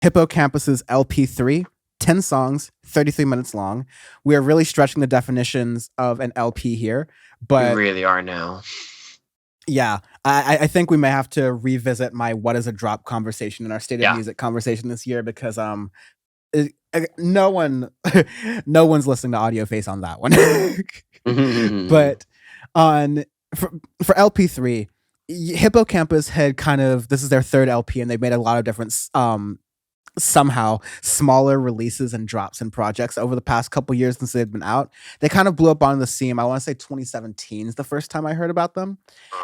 Hippocampus's LP3, 10 songs, 33 minutes long. We are really stretching the definitions of an LP here, We but really are now. yeah, I think we may have to revisit my what is a drop conversation in our state of Yeah. music conversation this year because no one no one's listening to Audioface on that one. But on for LP3, Hippocampus had kind of this is their third LP and they've made a lot of different somehow smaller releases and drops and projects over the past couple years since they've been out. They kind of blew up on the scene. I want to say 2017 is the first time I heard about them.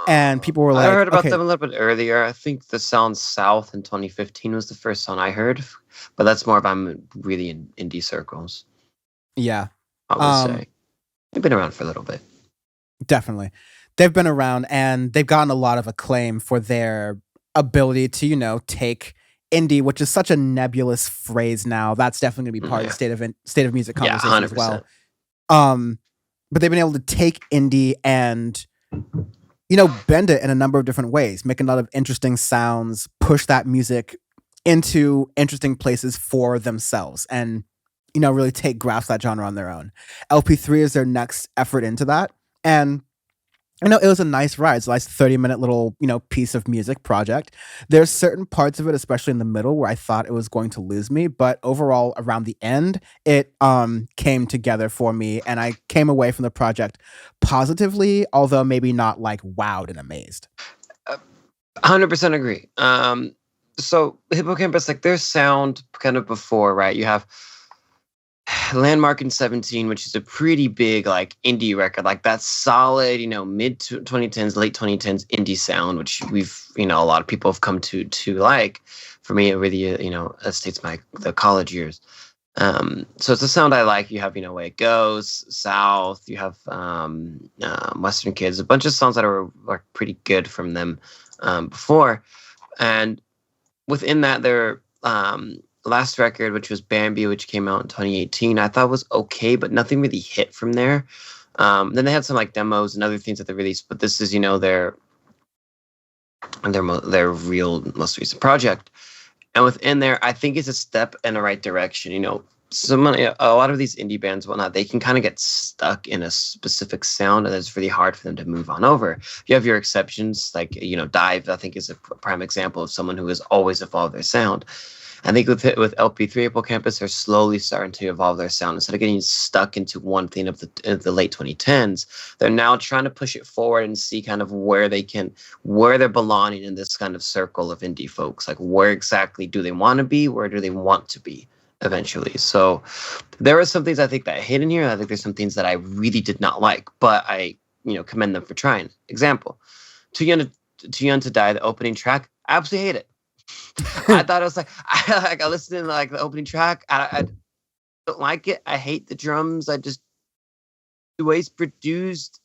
And people were I like, heard about okay, them a little bit earlier. I think the Sound South in 2015 was the first song I heard, but that's more if I'm really in indie circles. Yeah. I would say. They've been around for a little bit. Definitely. They've been around and they've gotten a lot of acclaim for their ability to, take indie, which is such a nebulous phrase now. That's definitely going to be part of the state of music conversation as well. But they've been able to take indie and bend it in a number of different ways, make a lot of interesting sounds, push that music into interesting places for themselves and really grasp that genre on their own. LP3 is their next effort into that. And it was a nice ride. It's a nice 30-minute little, piece of music project. There's certain parts of it, especially in the middle, where I thought it was going to lose me. But overall, around the end, it came together for me. And I came away from the project positively, although maybe not like wowed and amazed. 100% agree. So Hippocampus, like their sound kind of before, right? You have Landmark in 17, which is a pretty big like indie record, like that solid, mid 2010s, late 2010s indie sound, which we've, a lot of people have come to like. For me, it really, estates the college years. So it's a sound I like. You have, Way It Goes, South. You have Western Kids, a bunch of songs that are like pretty good from them before, and within that, their last record, which was Bambi, which came out in 2018, I thought was okay, but nothing really hit from there. Then they had some like demos and other things that they released, but this is their real most recent project. And within there, I think it's a step in the right direction. A lot of these indie bands, whatnot, they can kind of get stuck in a specific sound, and it's really hard for them to move on over. You have your exceptions, like Dive. I think is a prime example of someone who has always evolved their sound. I think with LP3 Hippocampus, they're slowly starting to evolve their sound. Instead of getting stuck into one thing of the late 2010s, they're now trying to push it forward and see kind of where they're belonging in this kind of circle of indie folks. Like where exactly do they want to be? Where do they want to be eventually? So there are some things I think that hit in here. I think there's some things that I really did not like, but I commend them for trying. Example, Too Young to Die, the opening track, I absolutely hate it. I thought it was like I listened to like the opening track. I don't like it. I hate the drums. The way it's produced.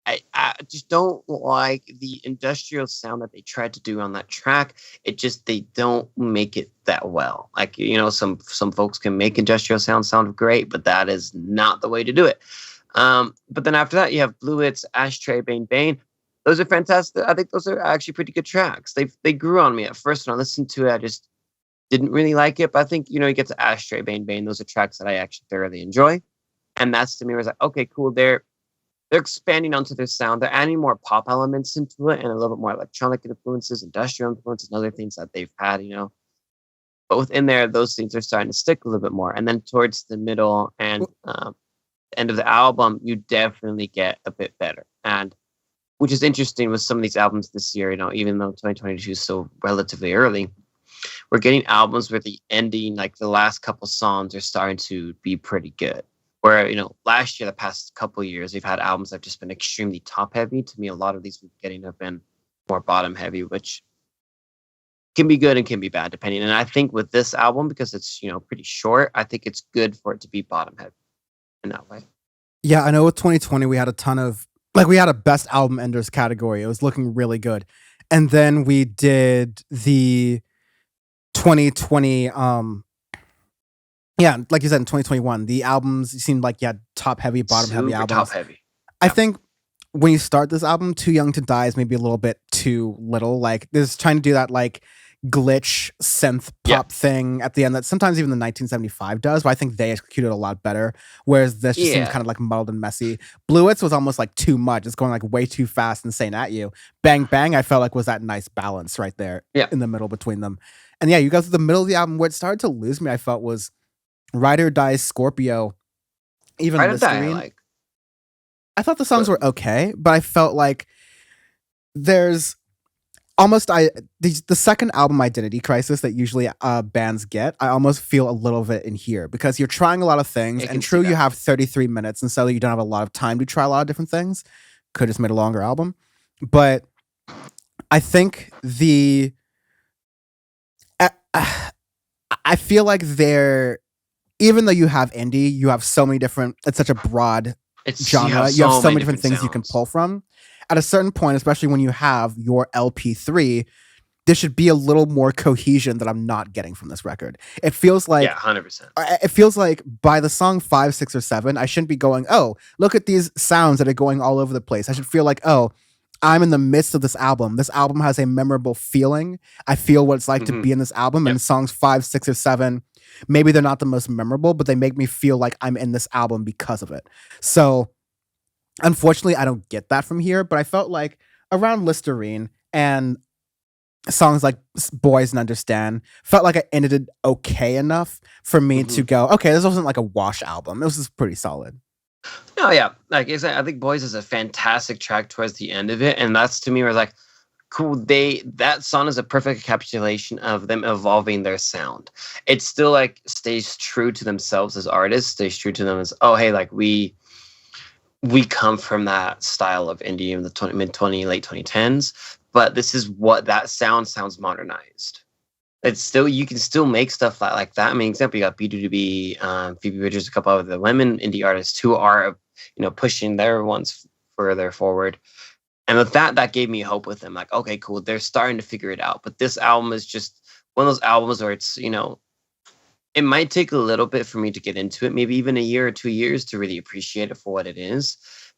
I just don't like the industrial sound that they tried to do on that track. They don't make it that well. Like some folks can make industrial sound great, but that is not the way to do it. But then after that, you have Blue Hits, Ashtray, Bane. Those are fantastic. I think those are actually pretty good tracks. They grew on me at first when I listened to it. I just didn't really like it. But I think, you get to Ashtray, Bane. Those are tracks that I actually thoroughly enjoy. And that's to me was like, okay, cool. They're expanding onto their sound. They're adding more pop elements into it and a little bit more electronic influences, industrial influences, and other things that they've had, But within there, those things are starting to stick a little bit more. And then towards the middle and end of the album, you definitely get a bit better. And which is interesting with some of these albums this year, even though 2022 is still relatively early, we're getting albums where the ending, like the last couple songs, are starting to be pretty good. Where, last year, the past couple years, we've had albums that have just been extremely top heavy. To me, a lot of these we're getting have been more bottom heavy, which can be good and can be bad, depending. And I think with this album, because it's, pretty short, I think it's good for it to be bottom heavy in that way. Yeah, I know with 2020, we had a ton of, we had a best album enders category. It was looking really good. And then we did the 2020, yeah, like you said, in 2021, the albums seemed like, top heavy, bottom heavy albums. Top heavy. I think when you start this album, Too Young to Die is maybe a little bit too little. Like, there's trying to do that, like, glitch synth Yeah. pop thing at the end that sometimes even the 1975 does, but I think they executed a lot better. Whereas this just seems Yeah. kind of like muddled and messy. Bluets was almost like too much. It's going like way too fast and saying at you. Bang Bang, I felt like was that nice balance right there Yeah. in the middle between them. And yeah, you go through the middle of the album where it started to lose me, I felt was Ride or Die Scorpio, even Ride or Die, I Listerine. like. I thought the songs But- were okay, but I felt like there's almost the second album identity crisis that usually bands get. I almost feel a little bit in here because you're trying a lot of things, I can and see true, you that. have 33 minutes, and so you don't have a lot of time to try a lot of different things. Could just made a longer album, but I think I feel like they're, even though you have indie, you have so many different. It's such a broad genre. You have so many different things you can pull from. At a certain point, especially when you have your LP3, there should be a little more cohesion that I'm not getting from this record. It feels like, yeah, 100%. It feels like by the song 5, 6, or 7, I shouldn't be going, oh, look at these sounds that are going all over the place. I should feel like, oh, I'm in the midst of this album. This album has a memorable feeling. I feel what it's like to be in this album. Yep. And songs 5, 6, or 7, maybe they're not the most memorable, but they make me feel like I'm in this album because of it. So unfortunately, I don't get that from here, but I felt like around Listerine and songs like Boys and Understand felt like I ended it okay enough for me to go, okay, this wasn't like a wash album. It was just pretty solid. Oh yeah, like I said, I think Boys is a fantastic track towards the end of it, and that's to me where like, cool. That song is a perfect encapsulation of them evolving their sound. It still like stays true to themselves as artists, stays true to them as, oh hey, like we come from that style of indie in the mid-20 late 2010s, but this is what that sounds modernized. It's still, you can still make stuff like that. I mean, example, you got B2B, Phoebe Bridgers, a couple of the women indie artists who are, pushing their ones further forward. And with that gave me hope with them. Like, okay, cool, they're starting to figure it out. But this album is just one of those albums where it's, it might take a little bit for me to get into it, maybe even a year or 2 years to really appreciate it for what it is.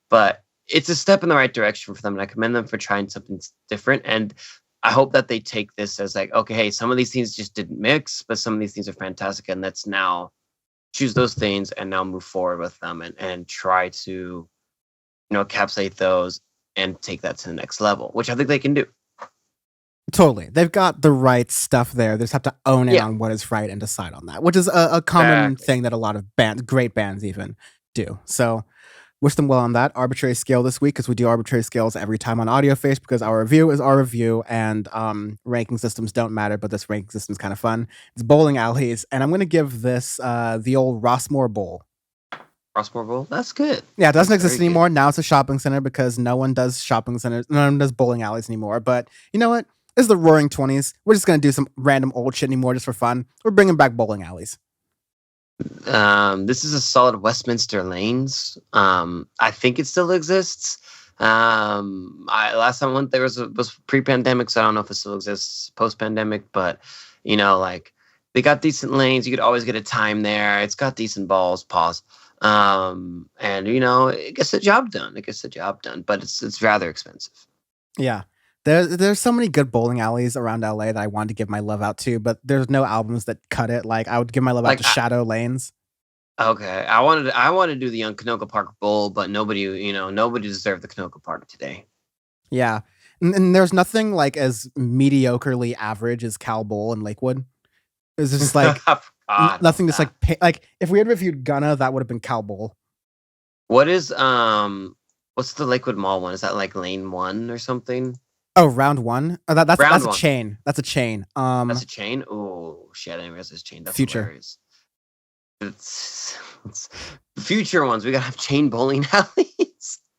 But it's a step in the right direction for them, and I commend them for trying something different. And I hope that they take this as like, okay, hey, some of these things just didn't mix, but some of these things are fantastic, and let's now choose those things and now move forward with them and try to, encapsulate those and take that to the next level, which I think they can do. Totally. They've got the right stuff there. They just have to own in on what is right and decide on that, which is a common thing that a lot of great bands even do. So wish them well on that. Arbitrary scale this week, because we do arbitrary scales every time on Audioface, because our review is our review, and ranking systems don't matter, but this ranking system is kind of fun. It's bowling alleys, and I'm going to give this the old Rossmore Bowl. Rossmore Bowl? That's good. Yeah, it doesn't exist anymore. Now it's a shopping center because no one does shopping centers, no one does bowling alleys anymore. But you know what? This is the Roaring 20s. We're just going to do some random old shit anymore just for fun. We're bringing back bowling alleys. This is a solid Westminster Lanes. I think it still exists. Last time I went there was pre-pandemic, so I don't know if it still exists post-pandemic, but like they got decent lanes. You could always get a time there. It's got decent balls, and it gets the job done. But it's rather expensive. Yeah. There's so many good bowling alleys around LA that I wanted to give my love out to, but there's no albums that cut it. Like I would give my love out to Shadow Lanes. Okay, I wanted to do the young Canoga Park Bowl, but nobody deserved the Canoga Park today. Yeah, and there's nothing like as mediocrely average as Cal Bowl in Lakewood. It's just like nothing. Just like if we had reviewed Gunna, that would have been Cal Bowl. What is what's the Lakewood Mall one? Is that like Lane 1 or something? Oh, Round 1. Oh, that's Round a 1. chain. That's a chain. That's a chain. Oh shit! I didn't realize it's chain. That's Future. Hilarious. It's future ones. We gotta have chain bowling alleys.